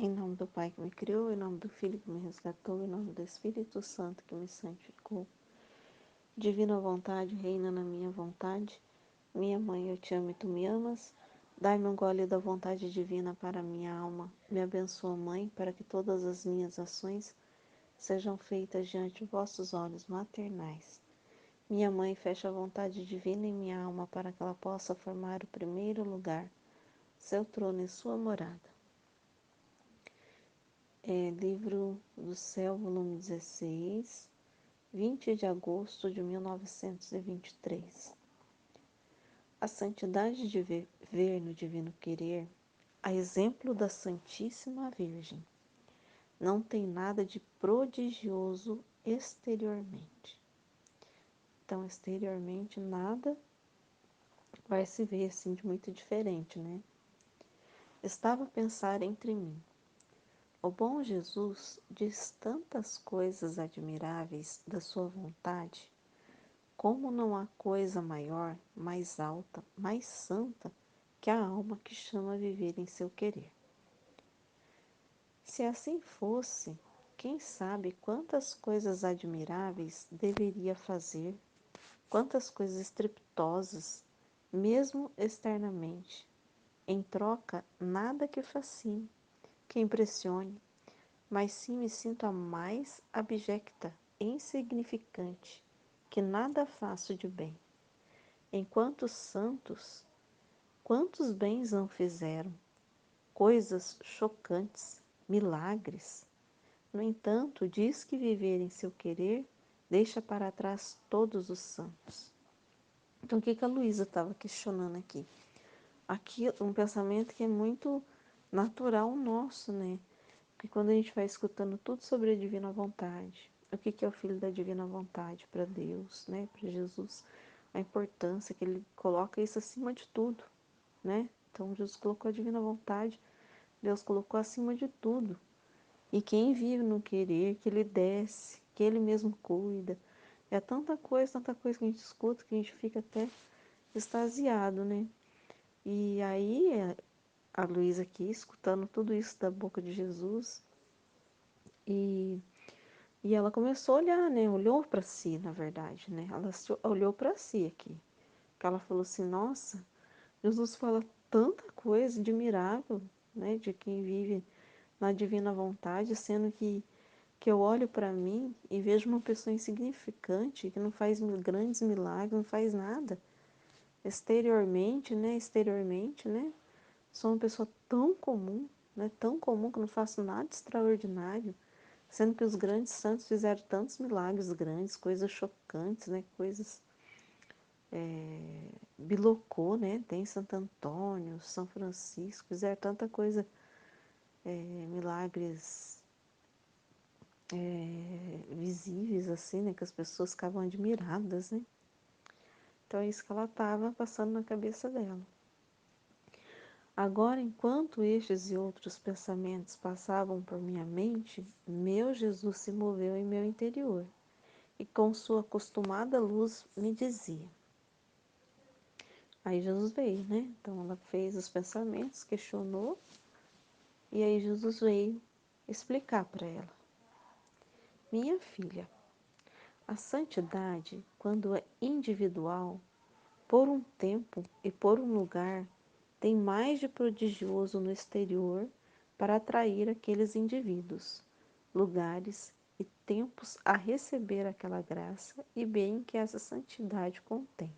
Em nome do Pai que me criou, em nome do Filho que me resgatou, em nome do Espírito Santo que me santificou. Divina vontade, reina na minha vontade. Minha mãe, eu te amo e tu me amas. Dai-me um gole da vontade divina para a minha alma. Me abençoa, Mãe, para que todas as minhas ações sejam feitas diante de vossos olhos maternais. Minha mãe, fecha a vontade divina em minha alma para que ela possa formar o primeiro lugar, seu trono e sua morada. Livro do Céu, volume 16, 20 de agosto de 1923. A santidade de viver no divino querer, a exemplo da Santíssima Virgem, não tem nada de prodigioso exteriormente. Então, exteriormente, nada vai se ver assim de muito diferente, né? Estava a pensar entre mim. O bom Jesus diz tantas coisas admiráveis da sua vontade, como não há coisa maior, mais alta, mais santa que a alma que chama a viver em seu querer. Se assim fosse, quem sabe quantas coisas admiráveis deveria fazer, quantas coisas estrepitosas, mesmo externamente. Em troca, nada que fascine, que impressione, mas sim me sinto a mais abjecta, insignificante, que nada faço de bem. Enquanto os santos, quantos bens não fizeram, coisas chocantes, milagres. No entanto, diz que viver em seu querer deixa para trás todos os santos. Então, o que a Luísa estava questionando aqui? Aqui, um pensamento que é muito natural nosso, né? Porque quando a gente vai escutando tudo sobre a divina vontade, o que é o filho da divina vontade para Deus, né? Para Jesus, a importância que ele coloca isso acima de tudo, né? Então, Jesus colocou a divina vontade, Deus colocou acima de tudo. E quem vive no querer, que ele desce, que ele mesmo cuida. É tanta coisa que a gente escuta que a gente fica até extasiado, né? E aí, a Luísa aqui, escutando tudo isso da boca de Jesus, e, e ela começou a olhar, né? Olhou para si, na verdade, né? Ela olhou para si aqui. Que ela falou assim, nossa, Jesus fala tanta coisa admirável, né? De quem vive na divina vontade, sendo que eu olho para mim e vejo uma pessoa insignificante, que não faz grandes milagres, não faz nada. Exteriormente, né? Sou uma pessoa tão comum, né? Tão comum que não faço nada extraordinário, sendo que os grandes santos fizeram tantos milagres grandes, coisas chocantes, né? Coisas bilocou, né? Tem Santo Antônio, São Francisco, fizeram tanta coisa, milagres visíveis, assim, né? Que as pessoas ficavam admiradas, né? Então é isso que ela estava passando na cabeça dela. Agora, enquanto estes e outros pensamentos passavam por minha mente, meu Jesus se moveu em meu interior e com sua acostumada luz me dizia. Aí Jesus veio, né? Então ela fez os pensamentos, questionou, e aí Jesus veio explicar para ela. Minha filha, a santidade, quando é individual, por um tempo e por um lugar, tem mais de prodigioso no exterior para atrair aqueles indivíduos, lugares e tempos a receber aquela graça e bem que essa santidade contém.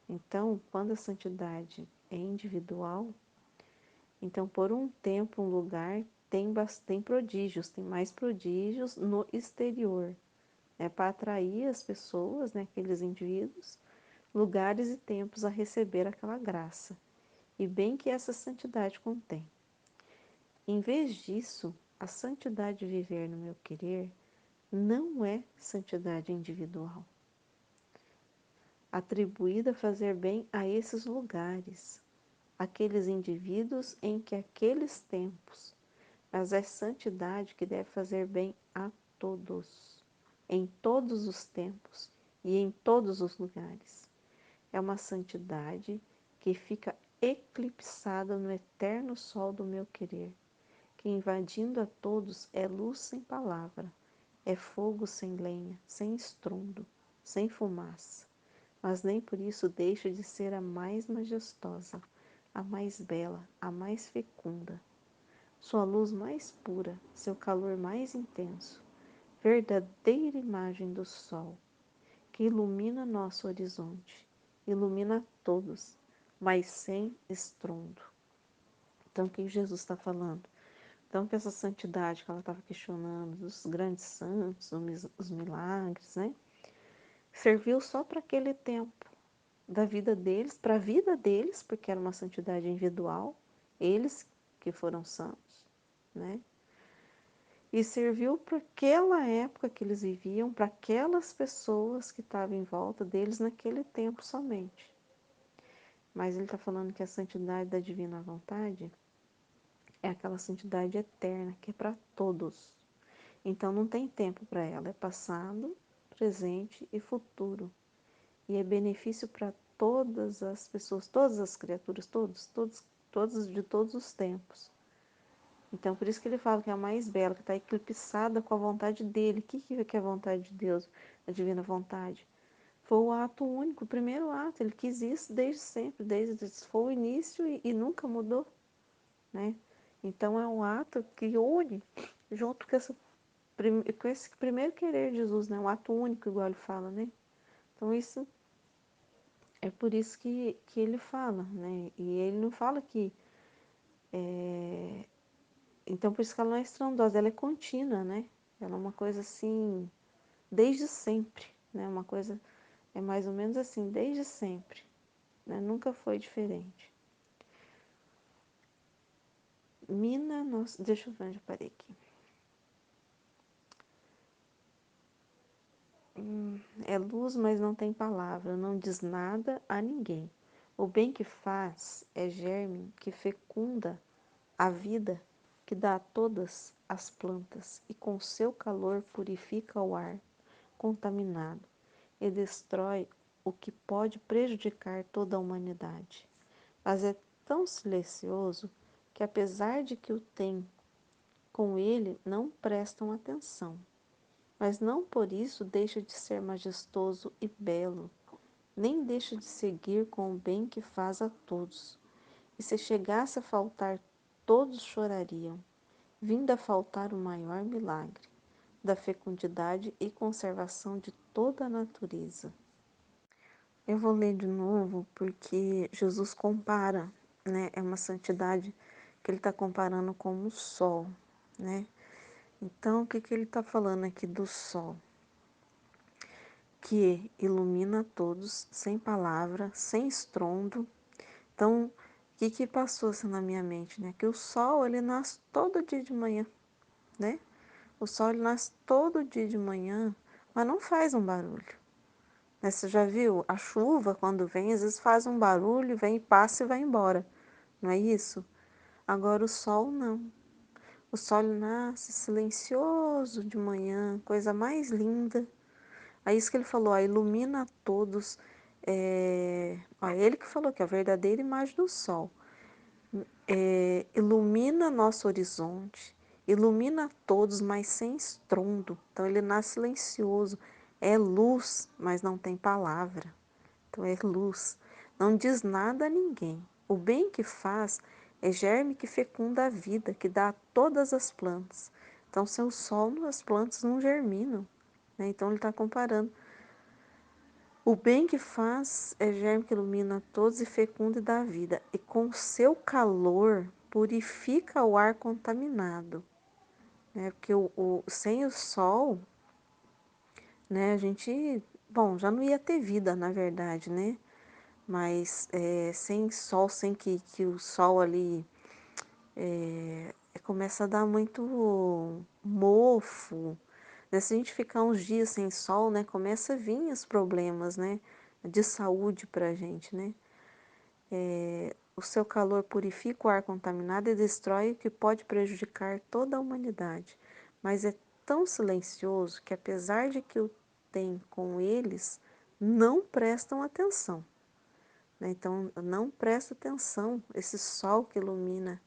Então, quando a santidade é individual, então por um tempo, um lugar tem prodígios, tem mais prodígios no exterior, né, para atrair as pessoas, né, aqueles indivíduos, lugares e tempos a receber aquela graça, e bem que essa santidade contém. Em vez disso, a santidade de viver no meu querer não é santidade individual, atribuída a fazer bem a esses lugares, aqueles indivíduos em que aqueles tempos, mas é santidade que deve fazer bem a todos, em todos os tempos e em todos os lugares. É uma santidade que fica eclipsada no eterno sol do meu querer que invadindo a todos é luz sem palavra, é fogo sem lenha, sem estrondo, sem fumaça, mas nem por isso deixa de ser a mais majestosa, a mais bela, a mais fecunda. Sua luz mais pura, seu calor mais intenso, verdadeira imagem do sol, que ilumina nosso horizonte, ilumina todos, mas sem estrondo. Então, o que Jesus está falando? Então, que essa santidade que ela estava questionando, dos grandes santos, os milagres, né? Serviu só para aquele tempo da vida deles, para a vida deles, porque era uma santidade individual, eles que foram santos, né? E serviu para aquela época que eles viviam, para aquelas pessoas que estavam em volta deles naquele tempo somente. Mas ele está falando que a santidade da divina vontade é aquela santidade eterna, que é para todos. Então não tem tempo para ela, é passado, presente e futuro. E é benefício para todas as pessoas, todas as criaturas, todos de todos os tempos. Então por isso que ele fala que é a mais bela, que está eclipsada com a vontade dele. O que é a vontade de Deus, a divina vontade? Foi o ato único, o primeiro ato. Ele quis isso desde sempre, foi o início e nunca mudou, né? Então é um ato que une junto com esse primeiro querer de Jesus, né? Um ato único, igual ele fala, né? Então isso é por isso que ele fala, né? E ele não fala que então por isso que ela não é estrondosa, ela é contínua, né? Ela é uma coisa assim desde sempre, né? Uma coisa é mais ou menos assim desde sempre, né? Nunca foi diferente. Mina, nossa, deixa eu ver onde eu parei aqui. É luz, mas não tem palavra, não diz nada a ninguém. O bem que faz é germe que fecunda a vida, que dá a todas as plantas, e com seu calor purifica o ar contaminado e destrói o que pode prejudicar toda a humanidade. Mas é tão silencioso que, apesar de que o tem com ele, não prestam atenção. Mas não por isso deixa de ser majestoso e belo, nem deixa de seguir com o bem que faz a todos. E se chegasse a faltar, todos chorariam, vindo a faltar o maior milagre da fecundidade e conservação de toda a natureza. Eu vou ler de novo porque Jesus compara, né? É uma santidade que ele está comparando com o sol, né? Então, o que ele está falando aqui do sol? Que ilumina todos, sem palavra, sem estrondo. Então, o que passou assim na minha mente, né? Que o sol, ele nasce todo dia de manhã, né? O sol, ele nasce todo dia de manhã, mas não faz um barulho. Né? Você já viu? A chuva, quando vem, às vezes faz um barulho, vem, passa e vai embora. Não é isso? Agora o sol, não. O sol nasce silencioso de manhã, coisa mais linda. É isso que ele falou, ó, ilumina a todos. Ó, ele que falou que é a verdadeira imagem do sol. Ilumina nosso horizonte, ilumina a todos, mas sem estrondo. Então ele nasce silencioso. É luz, mas não tem palavra. Então é luz. Não diz nada a ninguém. O bem que faz é germe que fecunda a vida, que dá a todas as plantas. Então, sem o sol, as plantas não germinam, né? Então, ele está comparando. O bem que faz é germe que ilumina todos e fecunda e dá vida. E com seu calor purifica o ar contaminado. Né? Porque sem o sol, né, a gente, bom, já não ia ter vida, na verdade, né? Mas sem sol, sem que o sol ali começa a dar muito mofo, né? Se a gente ficar uns dias sem sol, né, começa a vir os problemas, né, de saúde para a gente, né? O seu calor purifica o ar contaminado e destrói o que pode prejudicar toda a humanidade. Mas é tão silencioso que, apesar de que o tem com eles, não prestam atenção, né? Então, não presta atenção, esse sol que ilumina,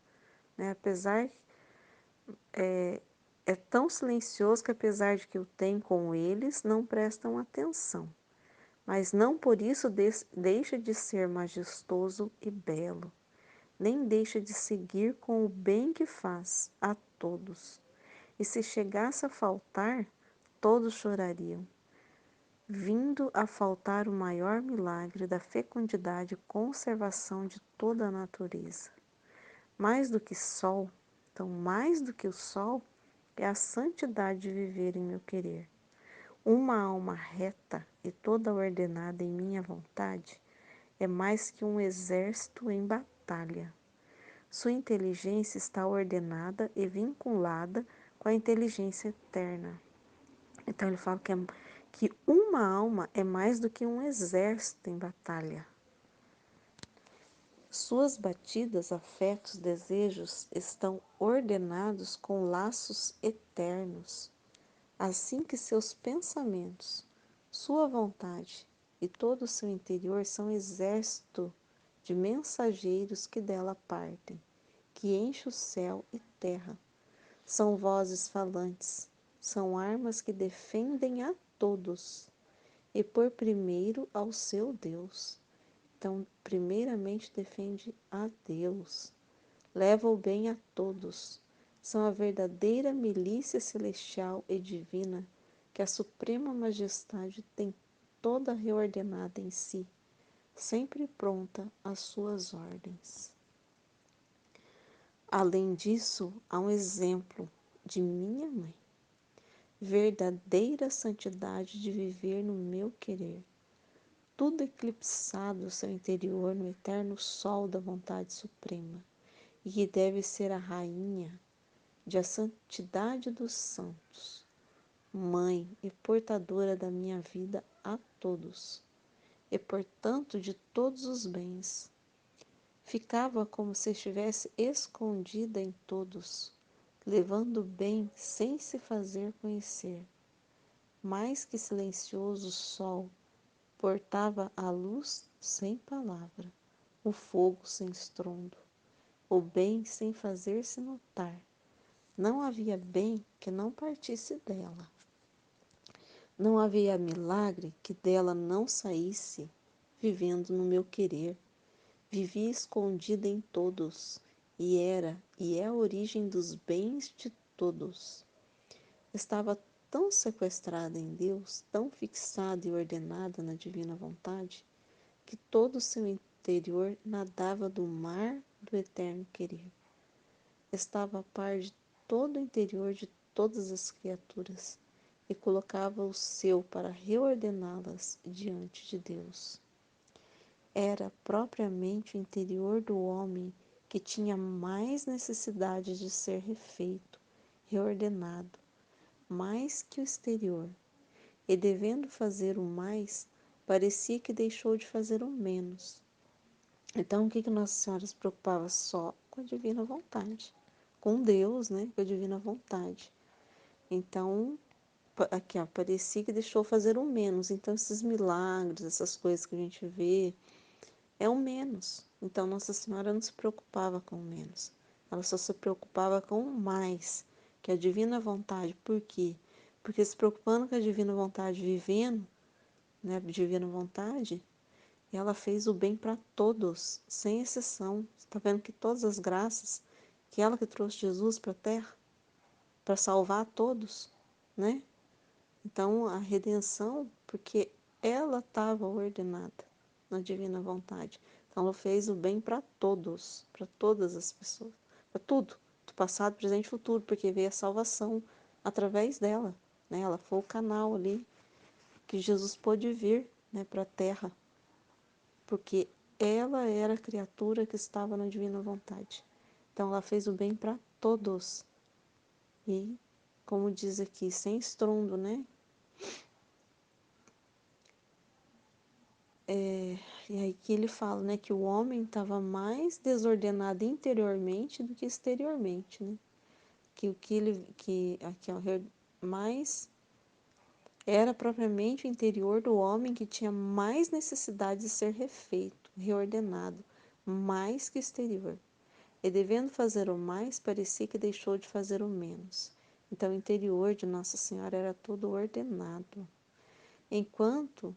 né? Apesar é tão silencioso que, apesar de que o tem com eles, não prestam atenção. Mas não por isso deixa de ser majestoso e belo, nem deixa de seguir com o bem que faz a todos. E se chegasse a faltar, todos chorariam, vindo a faltar o maior milagre da fecundidade e conservação de toda a natureza. Mais do que sol, então mais do que o sol, é a santidade de viver em meu querer. Uma alma reta e toda ordenada em minha vontade é mais que um exército em batalha. Sua inteligência está ordenada e vinculada com a inteligência eterna. Então ele fala que uma alma é mais do que um exército em batalha. Suas batidas, afetos, desejos estão ordenados com laços eternos, assim que seus pensamentos, sua vontade e todo o seu interior são exército de mensageiros que dela partem, que enche o céu e terra. São vozes falantes, são armas que defendem a todos, e por primeiro ao seu Deus. Então, primeiramente defende a Deus, leva o bem a todos. São a verdadeira milícia celestial e divina que a suprema majestade tem toda reordenada em si, sempre pronta às suas ordens. Além disso, há um exemplo de minha mãe, verdadeira santidade de viver no meu querer, tudo eclipsado ao seu interior no eterno sol da vontade suprema, e que deve ser a rainha de a santidade dos santos, mãe e portadora da minha vida a todos, e portanto de todos os bens. Ficava como se estivesse escondida em todos, levando bem sem se fazer conhecer. Mais que silencioso sol, portava a luz sem palavra, o fogo sem estrondo, o bem sem fazer-se notar. Não havia bem que não partisse dela. Não havia milagre que dela não saísse, vivendo no meu querer. Vivia escondida em todos, e é a origem dos bens de todos. Estava tão sequestrada em Deus, tão fixada e ordenada na divina vontade, que todo o seu interior nadava do mar do eterno querer. Estava a par de todo o interior de todas as criaturas e colocava o seu para reordená-las diante de Deus. Era propriamente o interior do homem que tinha mais necessidade de ser refeito, reordenado, mais que o exterior, e devendo fazer o mais, parecia que deixou de fazer o menos. Então, o que Nossa Senhora se preocupava? Só com a divina vontade, com Deus, né? Com a divina vontade. Então, aqui, ó, parecia que deixou fazer o menos. Então, esses milagres, essas coisas que a gente vê, é o menos. Então, Nossa Senhora não se preocupava com o menos. Ela só se preocupava com o mais, que é a divina vontade. Por quê? Porque se preocupando com a divina vontade, vivendo, né, a divina vontade, ela fez o bem para todos, sem exceção. Você está vendo que todas as graças, que ela que trouxe Jesus para a Terra, para salvar todos, né? Então, a redenção, porque ela estava ordenada na divina vontade. Então, ela fez o bem para todos, para todas as pessoas, para tudo, do passado, presente e futuro, porque veio a salvação através dela, né? Ela foi o canal ali que Jesus pôde vir, né, para a Terra, porque ela era a criatura que estava na divina vontade. Então, ela fez o bem para todos. E, como diz aqui, sem estrondo, né? E aí que ele fala, né, que o homem estava mais desordenado interiormente do que exteriormente, né? Que o que ele, que aqui ó, mais era propriamente o interior do homem que tinha mais necessidade de ser refeito, reordenado, mais que exterior. e devendo fazer o mais, parecia que deixou de fazer o menos. Então, o interior de Nossa Senhora era todo ordenado, enquanto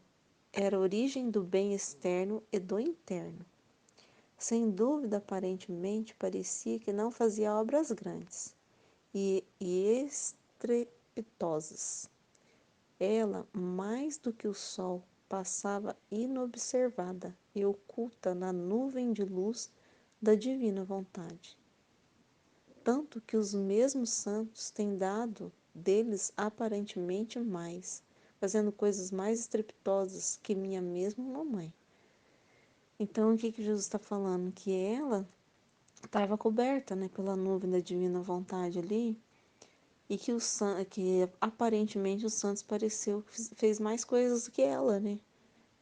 era a origem do bem externo e do interno. Sem dúvida, aparentemente, parecia que não fazia obras grandes e estrepitosas. Ela, mais do que o sol, passava inobservada e oculta na nuvem de luz da divina vontade. Tanto que os mesmos santos têm dado deles aparentemente mais, fazendo coisas mais estrepitosas que minha mesma mamãe. Então, o que Jesus está falando? Que ela estava coberta, né, pela nuvem da divina vontade ali, e que que aparentemente os santos pareceu que fez mais coisas do que ela, né?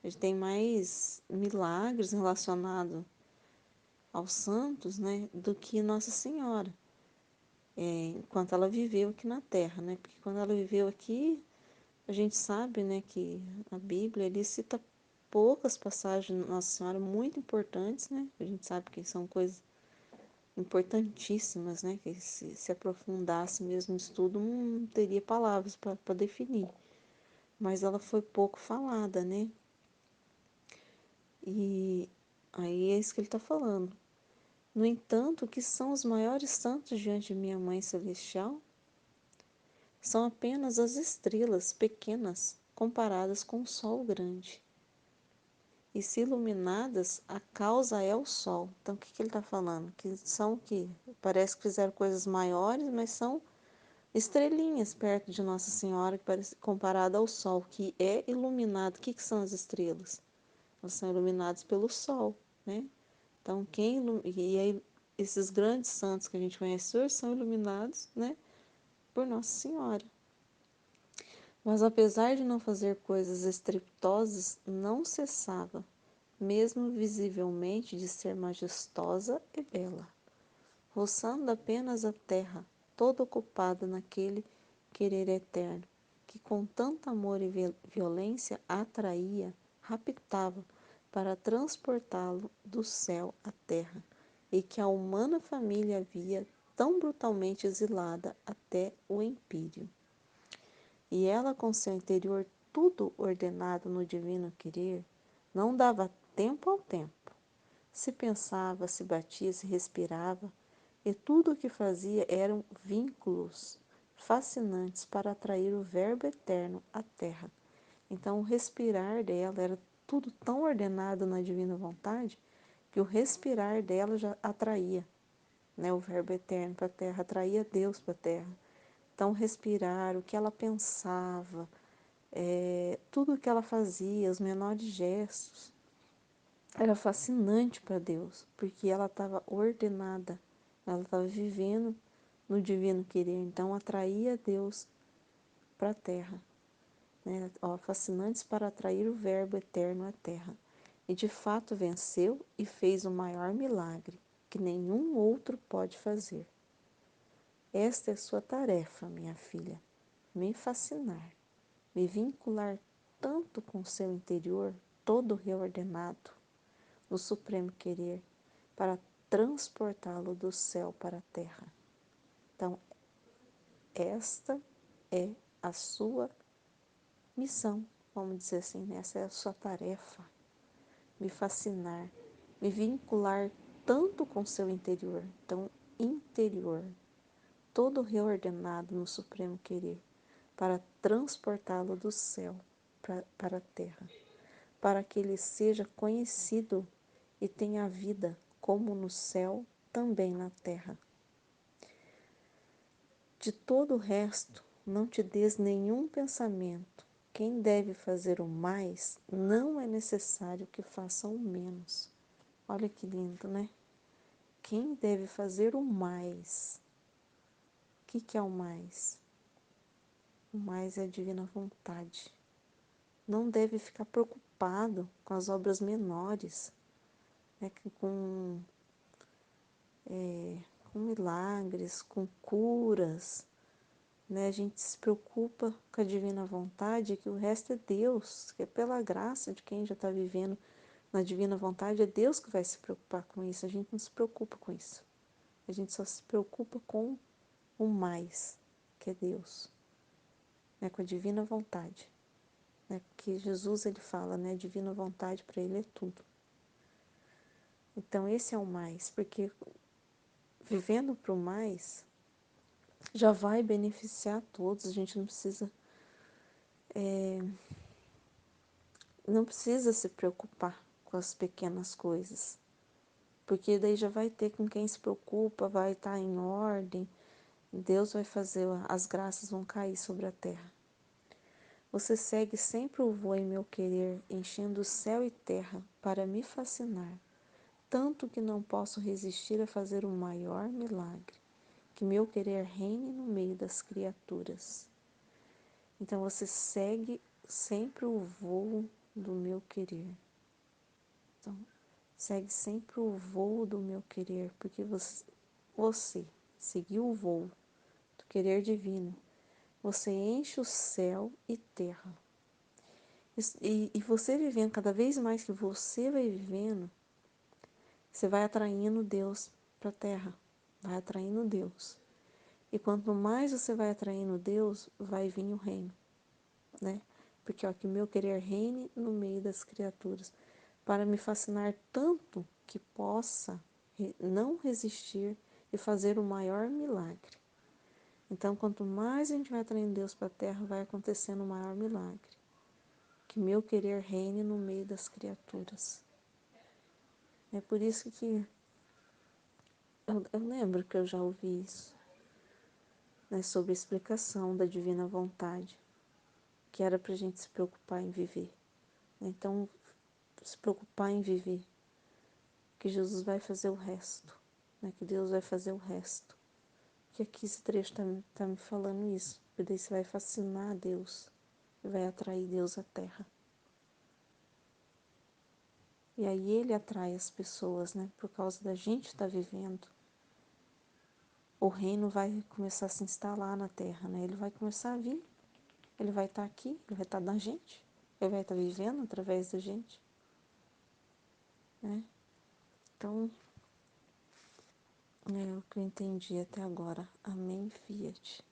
Ele tem mais milagres relacionados aos santos, né, do que Nossa Senhora, enquanto ela viveu aqui na Terra, né? Porque quando ela viveu aqui, a gente sabe, né, que a Bíblia ali cita poucas passagens de Nossa Senhora muito importantes, né? A gente sabe que são coisas importantíssimas, né? Que se aprofundasse mesmo no estudo, não teria palavras para definir. Mas ela foi pouco falada, né? E aí é isso que ele está falando. No entanto, o que são os maiores santos diante de minha Mãe Celestial? São apenas as estrelas pequenas comparadas com o Sol grande. E se iluminadas, a causa é o Sol. Então, o que ele está falando? Que são que parece que fizeram coisas maiores, mas são estrelinhas perto de Nossa Senhora, que parece comparada ao Sol, que é iluminado. O que são as estrelas? Elas são iluminadas pelo Sol, né? Então, e aí esses grandes santos que a gente conhece hoje são iluminados, né, por Nossa Senhora. Mas apesar de não fazer coisas estrepitosas, não cessava, mesmo visivelmente, de ser majestosa e bela, roçando apenas a terra, toda ocupada naquele querer eterno, que com tanto amor e violência atraía, raptava, para transportá-lo do céu à terra, e que a humana família havia tão brutalmente exilada até o empírio. E ela, com seu interior tudo ordenado no divino querer, não dava tempo ao tempo. Se pensava, se batia, se respirava, e tudo o que fazia eram vínculos fascinantes para atrair o Verbo eterno à Terra. Então, o respirar dela era tudo tão ordenado na divina vontade que o respirar dela já atraía, né, o Verbo eterno para a Terra, atraía Deus para a Terra. Então, respirar, o que ela pensava, tudo o que ela fazia, os menores gestos, era fascinante para Deus, porque ela estava ordenada, ela estava vivendo no divino querer, então atraía Deus para a terra, né? Ó, fascinantes para atrair o Verbo eterno à terra. E de fato venceu e fez o maior milagre que nenhum outro pode fazer. Esta é sua tarefa, minha filha, me fascinar, me vincular tanto com seu interior, todo reordenado, no supremo querer, para transportá-lo do céu para a terra. Então, esta é a sua missão, vamos dizer assim, né? Essa é a sua tarefa, me fascinar, me vincular tanto com seu interior, então interior, todo reordenado no supremo querer, para transportá-lo do céu para a terra, para que ele seja conhecido e tenha vida como no céu, também na terra. De todo o resto, não te des nenhum pensamento. Quem deve fazer o mais, não é necessário que faça o menos. Olha que lindo, né? Quem deve fazer o mais? O que é o mais? O mais é a divina vontade. Não deve ficar preocupado com as obras menores, né? Com milagres, com curas, né? A gente se preocupa com a divina vontade, que o resto é Deus, que é pela graça de quem já está vivendo na divina vontade, é Deus que vai se preocupar com isso, a gente não se preocupa com isso. A gente só se preocupa com o mais, que é Deus, né? Com a divina vontade. Né? Porque Jesus, ele fala, né? Divina vontade para ele é tudo. Então esse é o mais, porque vivendo para o mais já vai beneficiar a todos. A gente não precisa se preocupar com as pequenas coisas, porque daí já vai ter com quem se preocupa, vai estar em ordem, Deus vai fazer, as graças vão cair sobre a terra. Você segue sempre o voo em meu querer, enchendo céu e terra para me fascinar, tanto que não posso resistir a fazer o maior milagre, que meu querer reine no meio das criaturas. Então você segue sempre o voo do meu querer. Então, segue sempre o voo do meu querer, porque você seguiu o voo do querer divino. Você enche o céu e terra. E você vivendo, cada vez mais que você vai vivendo, você vai atraindo Deus para a terra. Vai atraindo Deus. E quanto mais você vai atraindo Deus, vai vir o reino, né? Porque ó, que o meu querer reine no meio das criaturas, para me fascinar tanto que possa não resistir e fazer o maior milagre. Então, quanto mais a gente vai atraindo Deus para a terra, vai acontecendo o maior milagre. Que meu querer reine no meio das criaturas. É por isso que eu lembro que eu já ouvi isso, né, sobre a explicação da divina vontade, que era para a gente se preocupar em viver. Então, se preocupar em viver, que Jesus vai fazer o resto, né, que Deus vai fazer o resto. Que aqui esse trecho tá me falando isso, porque daí você vai fascinar Deus, vai atrair Deus à terra. E aí ele atrai as pessoas, né, por causa da gente estar vivendo. O reino vai começar a se instalar na terra, né? Ele vai começar a vir, ele vai estar aqui, ele vai estar na gente, ele vai estar vivendo através da gente, né? Então, é o que eu entendi até agora. Amém, Fiat.